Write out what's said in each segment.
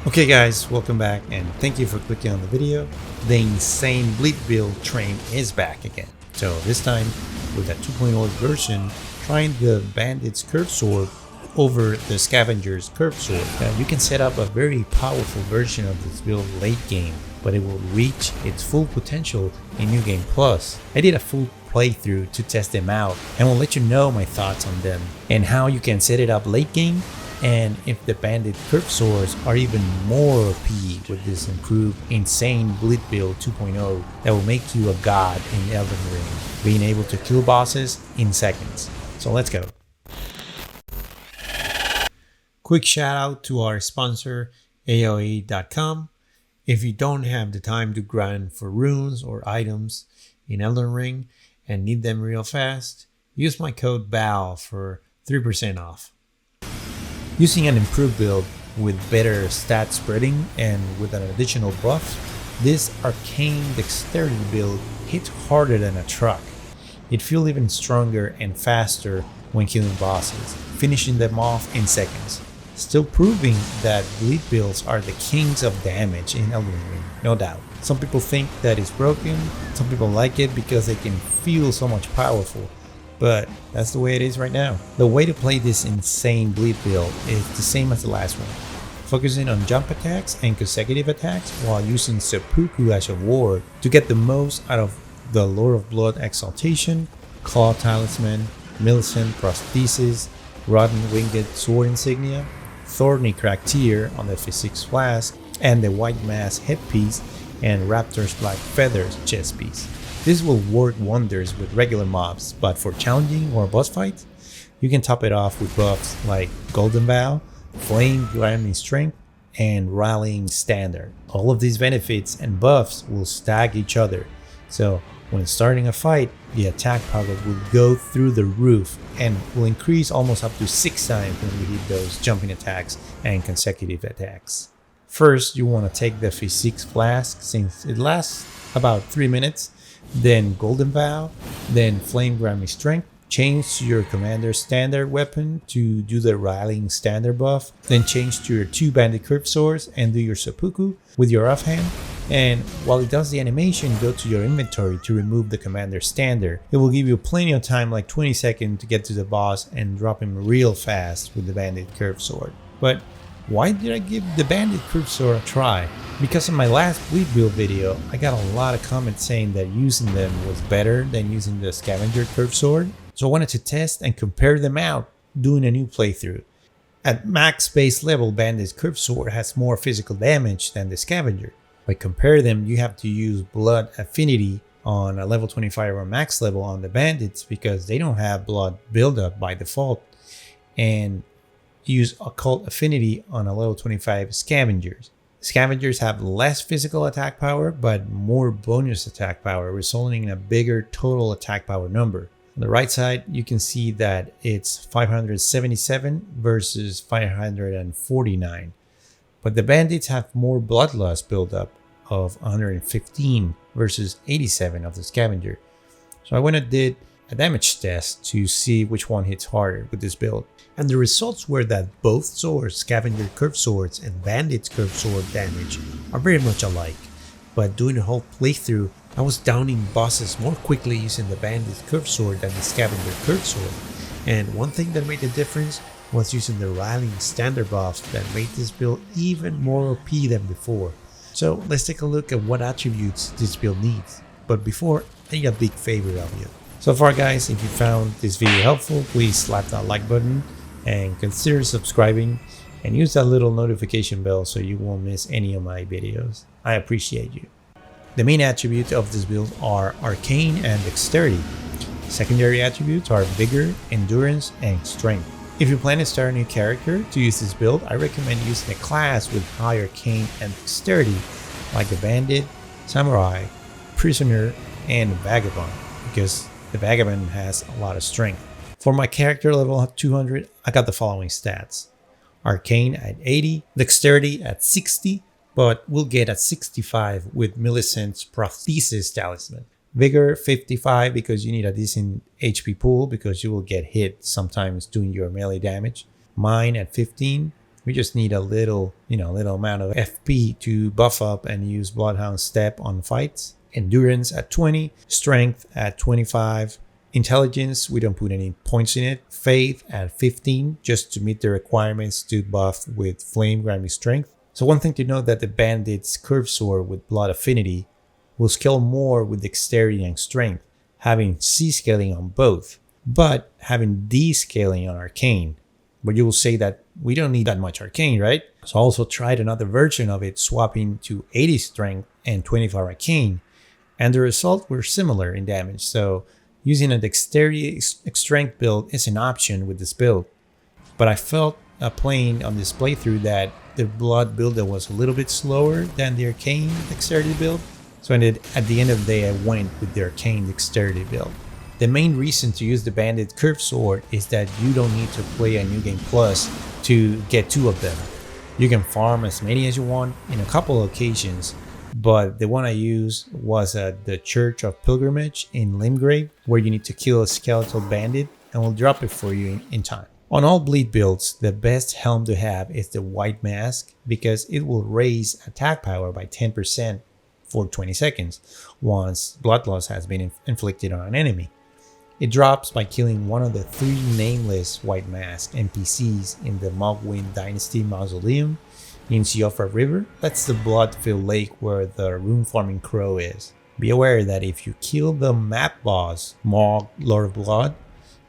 Okay guys, welcome back and thank you for clicking on the video. The insane bleed build train is back again. So this time with a 2.0 version, trying the bandit's curved sword over the scavenger's curved sword. Now you can set up a very powerful version of this build late game, but it will reach its full potential in New Game Plus. I did a full playthrough to test them out and will let you know my thoughts on them and how you can set it up late game, and if the bandit curved swords are even more OP with this improved insane bleed build 2.0 that will make you a god in Elden Ring, being able to kill bosses in seconds. So let's go. Quick shout out to our sponsor AOE.com. If you don't have the time to grind for runes or items in Elden Ring and need them real fast, use my code BAL for 3% off. Using an improved build with better stat spreading and with an additional buff, this arcane dexterity build hits harder than a truck. It feels even stronger and faster when killing bosses, finishing them off in seconds. Still proving that bleed builds are the kings of damage in Elden Ring, no doubt. Some people think that it's broken, some people like it because they can feel so much powerful. But that's the way it is right now. The way to play this insane bleed build is the same as the last one, focusing on jump attacks and consecutive attacks while using seppuku as a ward to get the most out of the Lord of Blood Exaltation, Claw Talisman, Millicent Prosthesis, Rotten Winged Sword Insignia, Thorny Cracked Tear on the Physics Flask, and the White Mass headpiece and Raptor's Black Feathers chest piece. This will work wonders with regular mobs, but for challenging or boss fights, you can top it off with buffs like Golden Vow, Flame Grinding Strength, and Rallying Standard. All of these benefits and buffs will stack each other, so when starting a fight, the attack power will go through the roof and will increase almost up to 6 times when you hit those jumping attacks and consecutive attacks. First, you want to take the Physics Flask since it lasts about 3 minutes, then Golden Vow, then Flame Grinding Strength, change to your Commander's standard weapon to do the Rallying Standard buff, then change to your 2 Bandit Curved Swords and do your Seppuku with your offhand. And while it does the animation, go to your inventory to remove the Commander's standard. It will give you plenty of time, like 20 seconds, to get to the boss and drop him real fast with the Bandit Curved Sword. But why did I give the Bandit Curved Sword a try? Because in my last bleed build video, I got a lot of comments saying that using them was better than using the Scavenger Curved Sword. So I wanted to test and compare them out doing a new playthrough. At max base level, Bandit's Curved Sword has more physical damage than the Scavenger. By compare them, you have to use blood affinity on a level 25 or max level on the bandits because they don't have blood buildup by default, and use occult affinity on a level 25 scavengers. Scavengers have less physical attack power but more bonus attack power, resulting in a bigger total attack power number. On the right side, you can see that it's 577 versus 549. But the bandits have more bloodlust buildup of 115 versus 87 of the scavenger. So I went and did a damage test to see which one hits harder with this build. And the results were that both swords, Scavenger Curved Swords and Bandit's Curved Sword damage, are very much alike. But doing the whole playthrough, I was downing bosses more quickly using the Bandit's Curved Sword than the Scavenger Curved Sword. And one thing that made the difference was using the Rallying Standard buff that made this build even more OP than before. So let's take a look at what attributes this build needs. But before, I need a big favor of you. So far guys, if you found this video helpful, please slap that like button and consider subscribing and use that little notification bell so you won't miss any of my videos. I appreciate you. The main attributes of this build are Arcane and Dexterity. Secondary attributes are Vigor, Endurance, and Strength. If you plan to start a new character to use this build, I recommend using a class with high Arcane and Dexterity like the Bandit, Samurai, Prisoner, and Vagabond, because the Vagabond has a lot of strength. For my character level 200, I got the following stats. Arcane at 80, Dexterity at 60, but we'll get at 65 with Millicent's Prosthesis Talisman. Vigor 55 because you need a decent HP pool because you will get hit sometimes doing your melee damage. Mine at 15, We just need a little amount of FP to buff up and use Bloodhound Step on fights. Endurance at 20, Strength at 25, Intelligence, we don't put any points in it. Faith at 15, just to meet the requirements to buff with Flame Grinding Strength. So one thing to note that the Bandit's Curved Sword with Blood Affinity will scale more with Dexterity and Strength, having C scaling on both, but having D scaling on Arcane. But you will say that we don't need that much Arcane, right? So I also tried another version of it, swapping to 80 Strength and 25 Arcane, and the results were similar in damage. So using a Dexterity Strength build is an option with this build. But I felt playing on this playthrough that the Blood build was a little bit slower than the Arcane Dexterity build. So at the end of the day, I went with the Arcane Dexterity build. The main reason to use the Bandit Curved Sword is that you don't need to play a New Game Plus to get 2 of them. You can farm as many as you want in a couple of occasions, but the one I used was at the Church of Pilgrimage in Limgrave, where you need to kill a skeletal bandit and will drop it for you in time. On all bleed builds, the best helm to have is the White Mask, because it will raise attack power by 10% for 20 seconds once blood loss has been inflicted on an enemy. It drops by killing one of the 3 nameless White Mask NPCs in the Mogwind Dynasty Mausoleum in Siofra River. That's the blood-filled lake where the rune farming crow is. Be aware that if you kill the map boss, Mog, Lord of Blood,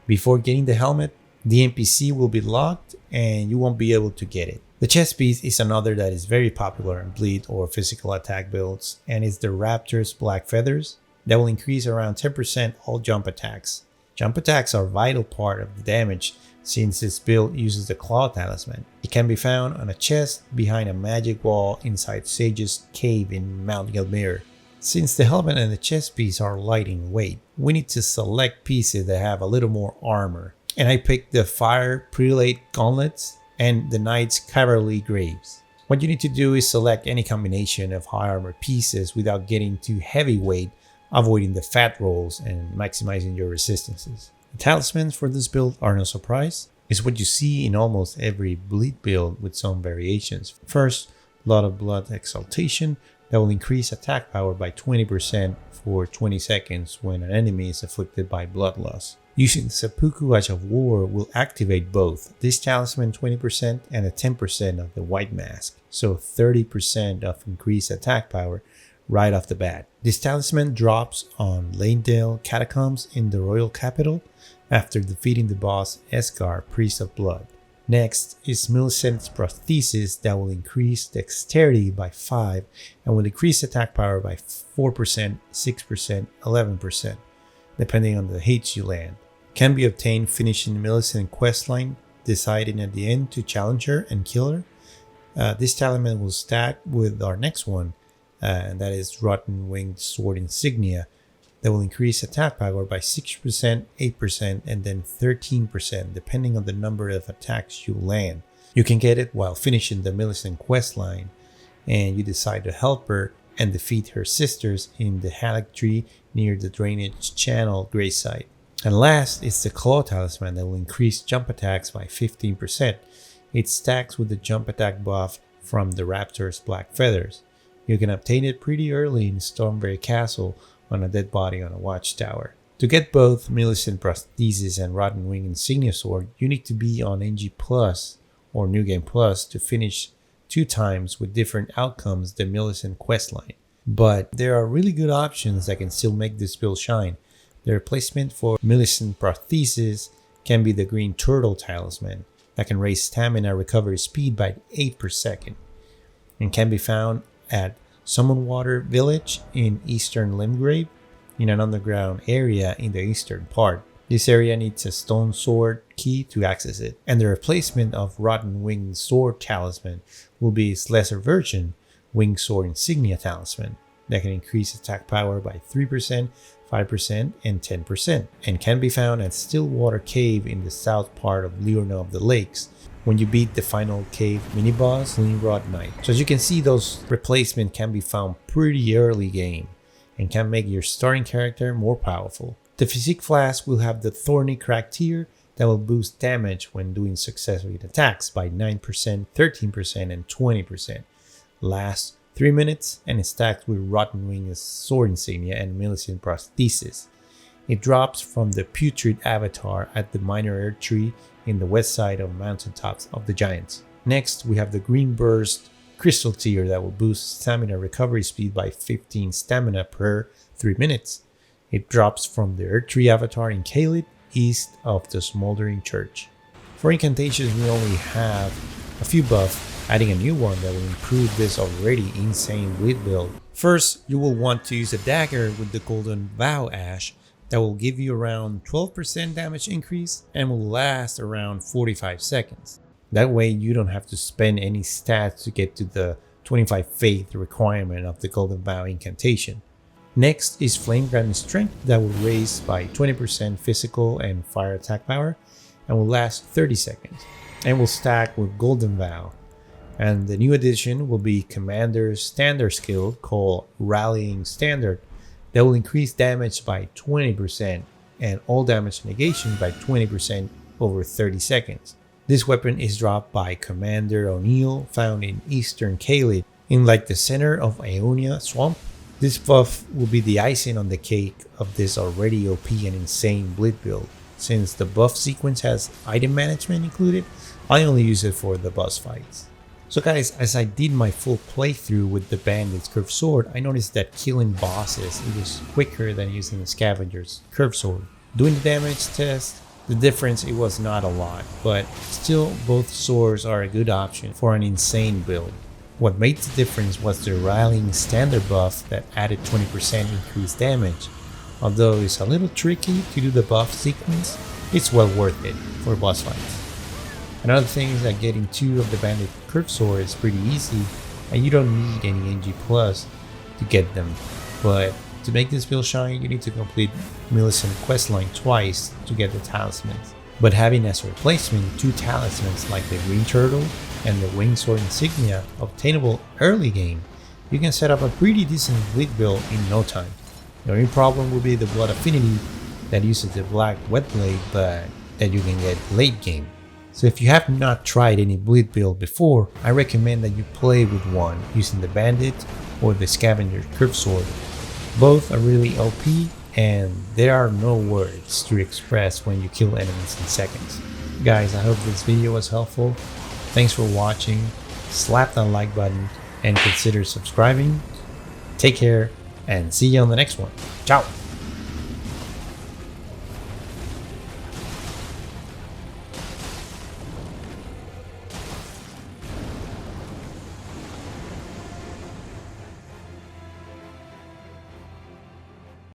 before getting the helmet, the NPC will be locked and you won't be able to get it. The chest piece is another that is very popular in bleed or physical attack builds, and it's the Raptor's Black Feathers that will increase around 10% all jump attacks. Jump attacks are a vital part of the damage since this build uses the Claw Talisman. It can be found on a chest behind a magic wall inside Sage's cave in Mount Gelmir. Since the helmet and the chest piece are light in weight, we need to select pieces that have a little more armor. And I picked the Fire Prelate Gauntlets and the Knight's Cavalry Graves. What you need to do is select any combination of high armor pieces without getting too heavyweight, avoiding the fat rolls and maximizing your resistances. The talismans for this build are no surprise. It's what you see in almost every bleed build with some variations. First, Blood of Blood Exaltation that will increase attack power by 20% for 20 seconds when an enemy is afflicted by blood loss. Using the Seppuku Ash of War will activate both this talisman 20% and a 10% of the White Mask, so 30% of increased attack power right off the bat. This talisman drops on Lanedale Catacombs in the Royal Capital after defeating the boss Esgar, Priest of Blood. Next is Millicent's Prosthesis that will increase Dexterity by 5 and will increase attack power by 4%, 6%, 11%, depending on the hits you land. Can be obtained finishing Millicent questline, deciding at the end to challenge her and kill her. This talisman will stack with our next one, and that is Rotten Winged Sword Insignia, that will increase attack power by 6%, 8%, and then 13%, depending on the number of attacks you land. You can get it while finishing the Millicent questline, and you decide to help her and defeat her sisters in the Halleck Tree near the Drainage Channel gravesite. And last is the Claw Talisman that will increase jump attacks by 15%. It stacks with the jump attack buff from the Raptor's Black Feathers. You can obtain it pretty early in Stormbury Castle on a dead body on a watchtower. To get both Millicent Prosthesis and Rotten Wing Insignia Sword, you need to be on NG Plus or New Game Plus to finish 2 times with different outcomes the Millicent questline. But there are really good options that can still make this build shine. The replacement for Millicent Prosthesis can be the Green Turtle Talisman that can raise stamina recovery speed by 8 per second and can be found at Summonwater Village in Eastern Limgrave in an underground area in the eastern part. This area needs a Stone Sword key to access it, and the replacement of Rotten Winged Sword Talisman will be its lesser version, Winged Sword Insignia Talisman, that can increase attack power by 3%, 5%, and 10%, and can be found at Stillwater Cave in the south part of Liurna of the Lakes, when you beat the final cave mini-boss, Gleanrod Knight. So as you can see, those replacements can be found pretty early game and can make your starting character more powerful. The Physique Flask will have the Thorny Crack tier that will boost damage when doing successful attacks by 9%, 13%, and 20%. Lasts 3 minutes and is stacked with Rotten Wing's sword insignia and Millicent prosthesis. It drops from the Putrid avatar at the minor earth tree in the west side of mountaintops of the giants. Next, we have the Green Burst Crystal tier that will boost stamina recovery speed by 15 stamina per 3 minutes. It drops from the Earth Tree avatar in Caelid, east of the Smoldering Church. For incantations, we only have a few buffs, adding a new one that will improve this already insane bleed build. First, you will want to use a dagger with the Golden Vow Ash that will give you around 12% damage increase and will last around 45 seconds. That way you don't have to spend any stats to get to the 25 faith requirement of the Golden Vow incantation. Next is Flame Grounding Strength that will raise by 20% physical and fire attack power and will last 30 seconds and will stack with Golden Vow. And the new addition will be Commander's standard skill called Rallying Standard that will increase damage by 20% and all damage negation by 20% over 30 seconds. This weapon is dropped by Commander O'Neill, found in Eastern Caelid, in like the center of Ionia Swamp. This buff will be the icing on the cake of this already OP and insane bleed build. Since the buff sequence has item management included, I only use it for the boss fights. So guys, as I did my full playthrough with the Bandit's Curved Sword, I noticed that killing bosses it was quicker than using the Scavenger's Curved Sword. Doing the damage test, the difference it was not a lot, but still both swords are a good option for an insane build. What made the difference was the Rallying Standard buff that added 20% increased damage. Although it's a little tricky to do the buff sequence, it's well worth it for boss fights. Another thing is that getting 2 of the Bandit Curved Sword is pretty easy and you don't need any NG Plus to get them, but to make this build shine, you need to complete Millicent questline twice to get the talismans. But having as a replacement 2 talismans like the Green Turtle and the Winged Sword insignia obtainable early game, you can set up a pretty decent bleed build in no time. The only problem will be the Blood Affinity that uses the Black Wet Blade, but that you can get late game. So if you have not tried any bleed build before, I recommend that you play with one using the Bandit or the Scavenger Curved Sword. Both are really OP and there are no words to express when you kill enemies in seconds. Guys, I hope this video was helpful. Thanks for watching. Slap that like button and consider subscribing. Take care and see you on the next one. Ciao!